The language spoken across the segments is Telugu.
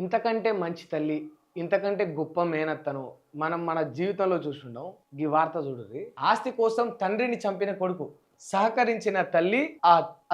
ఇంతకంటే మంచి తల్లి, ఇంతకంటే గొప్ప మేనత్తను మనం మన జీవితంలో చూసుండం. ఈ వార్త చూడుర్రి. ఆస్తి కోసం తండ్రిని చంపిన కొడుకు, సహకరించిన తల్లి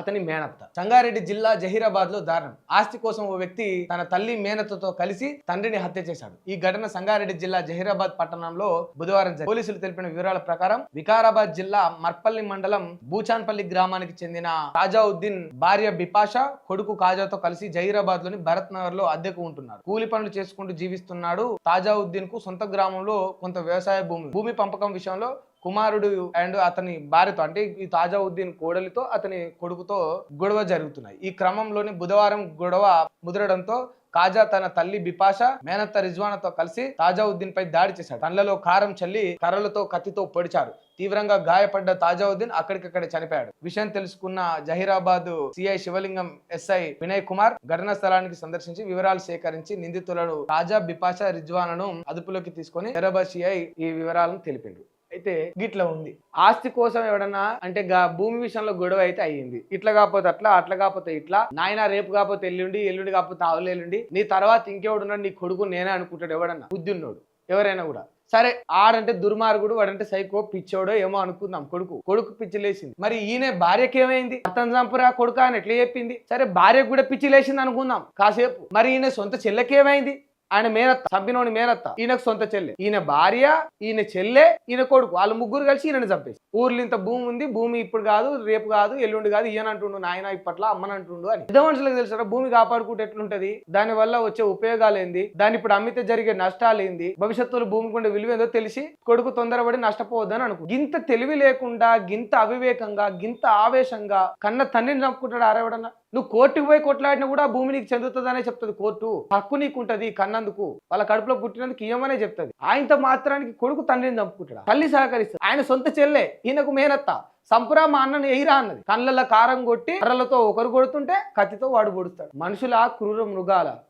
అతని మేనత్త. సంగారెడ్డి జిల్లా జహీరాబాద్ లో దారుణం. ఆస్తి కోసం ఓ వ్యక్తి తన తల్లి మేనత్తతో కలిసి తండ్రిని హత్య చేశాడు. ఈ ఘటన సంగారెడ్డి జిల్లా జహీరాబాద్ పట్టణంలో బుధవారం జరిగింది. పోలీసులు తెలిపిన వివరాల ప్రకారం వికారాబాద్ జిల్లా మర్పల్లి మండలం బూచాన్పల్లి గ్రామానికి చెందిన తాజావుద్దీన్ భార్య బిపాషా కొడుకు కాజాతో కలిసి జహీరాబాద్ లోని భరత్ నగర్ లో అద్దెకు ఉంటున్నారు. కూలి పనులు చేసుకుంటూ జీవిస్తున్నాడు. తాజావుద్దీన్ కు సొంత గ్రామంలో కొంత వ్యవసాయ భూమి పంపకం విషయంలో కుమారుడు అండ్ అతని భార్యతో అంటే ఈ తాజావుద్దీన్ కోడలితో అతని కొడుకుతో గొడవ జరుగుతున్నాయి. ఈ క్రమంలోని బుధవారం గొడవ ముదరడంతో కాజా తన తల్లి బిపాషా మేనత్త రిజ్వానాతో కలిసి తాజావుద్దీన్ పై దాడి చేశాడు. కళ్ళలో కారం చల్లి కర్రలతో కత్తితో పొడిచారు. తీవ్రంగా గాయపడ్డ తాజావుద్దీన్ అక్కడికక్కడే చనిపోయాడు. విషయం తెలుసుకున్న జహీరాబాద్ సిఐ శివలింగం ఎస్ఐ వినయ్ కుమార్ ఘటనా స్థలానికి సందర్శించి వివరాలు సేకరించి నిందితులను కాజా బిపాషా రిజ్వానాను అదుపులోకి తీసుకొని జహీరాబాద్ సిఐ ఈ వివరాలను తెలిపిండు. అయితే గిట్లా ఉంది. ఆస్తి కోసం ఎవడన్నా అంటే భూమి విషయంలో గొడవ అయితే అయ్యింది. ఇట్లా కాకపోతే అట్లా కాకపోతే ఇట్లా, నాయన రేపు కాకపోతే ఎల్లుండి కాకపోతే ఆవులేలుండి, నీ తర్వాత ఇంకెవడున్నాడు నీ కొడుకు నేనే అనుకుంటాడు ఎవడన్నా బుద్ధి ఉన్నోడు ఎవరైనా కూడా. సరే ఆడంటే దుర్మార్గుడు, వాడంటే సైకో పిచ్చోడో ఏమో అనుకుందాం. కొడుకు పిచ్చి లేచింది. మరి ఈయన భార్యకి ఏమైంది? అతను చంపురా కొడుకు అని ఎట్లా చెప్పింది? సరే భార్యకు కూడా పిచ్చి లేచింది అనుకుందాం కాసేపు. మరి ఈయన సొంత చెల్లెకి ఏమైంది? ఆయన మేనత్త, చంపినోని మేనత్త, ఈయనకు సొంత చెల్లె, ఈయన భార్య, ఈయన చెల్లె, ఈయన కొడుకు, వాళ్ళు ముగ్గురు కలిసి ఈయనని చంపేసి ఊర్లో ఇంత భూమి ఉంది, భూమి ఇప్పుడు కాదు రేపు కాదు ఎల్లుండి కాదు ఈయన అంటుండు, నాయన ఇప్పట్లో అమ్మని అంటుండు అని. పెద్ద మనుషులకు తెలుసారా భూమి కాపాడుకుంటే ఎట్లుంటది, దాని వల్ల వచ్చే ఉపయోగాలు ఏంది, దాన్ని ఇప్పుడు అమ్మితే జరిగే నష్టాలు ఏంది, భవిష్యత్తులో భూమికి ఉండే విలువ ఏందో తెలిసి కొడుకు తొందరపడి నష్టపోవద్దని అనుకో. గింత తెలివి లేకుండా, గింత అవివేకంగా, గింత ఆవేశంగా కన్న తండ్రిని చంపుకుంటాడు ఆరేవడన్నా. నువ్వు కోర్టుకు పోయి కొట్లాడినా కూడా భూమి నీకు చెందుతుందనే చెప్తుంది కోర్టు. హక్కు నీకుంటది కన్నందుకు, వాళ్ళ కడుపులో పుట్టినందుకు ఇయ్యమనే చెప్తుంది. ఆయనతో మాత్రానికి కొడుకు తండ్రిని చంపుకుంటాడు. తల్లి సహకరిస్తుంది. ఆయన సొంత చెల్లె, ఈయనకు మేనత్త. సంపురా మా అన్నను ఎయిరా అన్నది. కళ్ళల్లో కారం కొట్టి కర్రలతో ఒకరు కొడుతుంటే కత్తితో వాడు పొడుస్తాడు. మనుషుల క్రూర మృగాల